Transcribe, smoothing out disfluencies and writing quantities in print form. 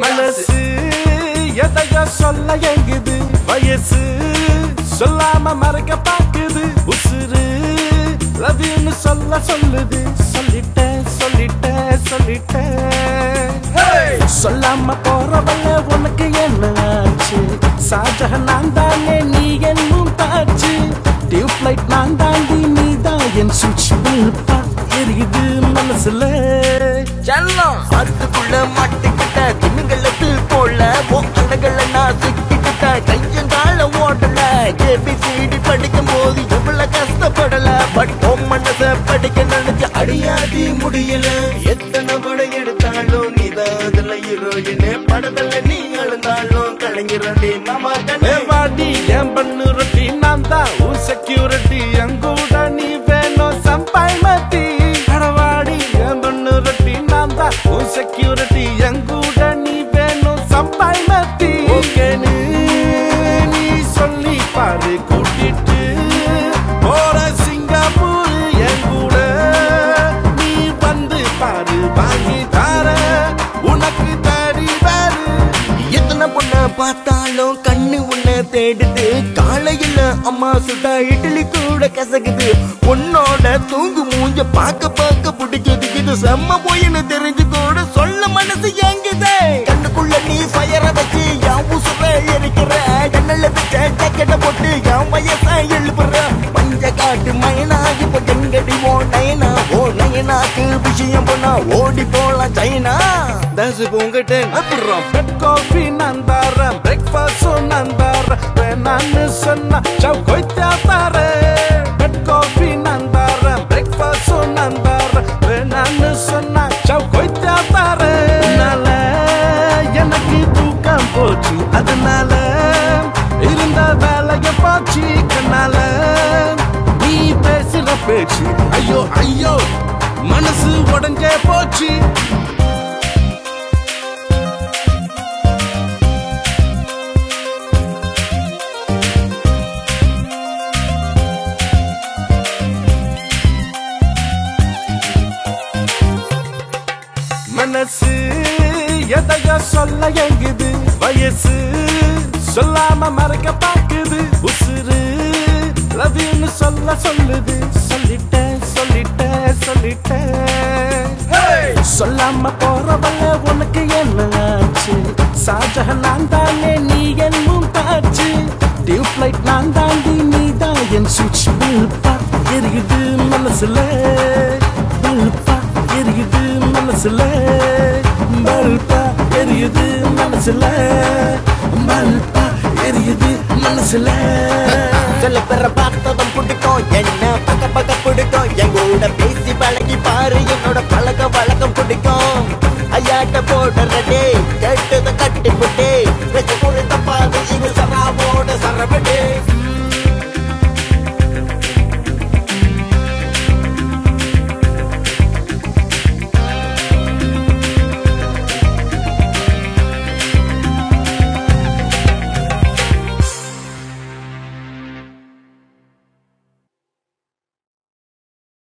மனசு எதையோ சொல்ல எங்குது வயசு சொல்லாம மறைக்க பாக்குது உசுறு லவ்யூன்னு சொல்லுது சொல்லிட்டேன் சொல்லாம போறவல்ல உனக்கு என்ன ஆச்சு சாஜக நான் தானே நீ என்னும் தாச்சு டியூப்லைட் நான் தாண்டி நீ தான் என் சுவிட்ச் பல்பா எரியுது மனசுல செல்லம் அதுக்குள்ள மாட்டிக்கிட்ட திமிங்கலத்தில் போல அழகளை நான் சிக்கிக்கிட்ட கையங்கால ஓடல ஏபிசிடி படிக்கும் போது எவ்வளவு கஷ்டப்படல பட் மனச படிக்க நினைச்சு அடியாதி முடியல எத்தனை படம் எடுத்தாலும் நீதான் அதுல ஹீரோயினே படத்துல நீ அழுந்தாலும் கலைஞரடி மாமா கண்ணே வாடி என் பண்ணு ரொட்டி நான் தான் உன் செக்யூரிட்டி எங்கூட நீ வேணும் சம்பாய் மத்தி அடவாடி என் பண்ணு ரொட்டி நான் தான் உன் செக்யூரிட்டி எங்கூட நீ வேணும் சம்பாய் மத்தி ஓகேன்னு நீ சொல்லி பாரு கூட்டிட்டு போற சிங்கப்பூர் எங்கூட நீ வந்து பாரு வாங்கி தார உனக்கு தடி பாரு எத்தனை பொண்ண பார்த்தாலும் கண்ணு உன்னை தேடுது காலையில அம்மா சுட்டா இட்லி கூட கசக்குது உன்னோட தூங்கு மூஞ்ச பார்க்க பிடிக்குது இது செம்ம போயின்னு தெரிஞ்சு கூட சொல்ல மனசு ஏங்குதே கண்ணுக்குள்ள நீ ஃபயர வச்சு என் உசுர எரிக்கிற ஜன்னல வச்ச ஜக்கெட்ட போட்டு என் வயச எழுப்புற மஞ்ச காட்டு மைனா இப்ப எங்கடி ஓ நயனாக்கு விஷயம் பண்ணா ஓடி போலாம் சைனா தசு பொங்கட்டு அப்புறம் பெட் காஃபி நான் தரேன் பிரேக்ஃபாஸ்டும் நான் தரேன் வேணான்னு சொன்னா சவ் கொய்த்தா தரேன் பெட் காஃபி நான் தரேன் பிரேக்ஃபாஸ்டும் நான் தரேன் வேணான்னு சொன்னா சவ் கொய்த்தா தரேன் அதனால எனக்கு தூக்கம் போச்சு அதனால இருந்த வேலைய போச்சு கண்ணால நீ பேசுற பேச்சு ஐயோ மனசு உடஞ்சே போச்சு மனசு எதையோ சொல்ல எங்குது வயசு சொல்லாம மறைக்க பாக்குது உசுறு லவ்யூன்னு சொல்லுது சொல்லிட்டேன் சொல்லாம போறவல்ல உனக்கு என்ன ஆச்சு சாஜக நான் தானே நீ என்னும் தாச்சு டியூப்லைட் நான் தாண்டி நீ தான் என் சுவிட்ச் பல்பா எரியுது மனசுல பல்பா எரியுது மனசுல பல்பா எரியுது மனசுல பல்பா எரியுது மனசுல சில பேரை பார்த்ததும் பிடிக்கும் என்ன பக்க பிடிக்கும் எங்கூட பேசி பழகி பாரு என்னோட பழக்க வழக்கம் பிடிக்கும் ஐயாட்ட போடுறடே கேட்டதை கட்டி புட்டே தப்பாது இது சராவோட சரபடே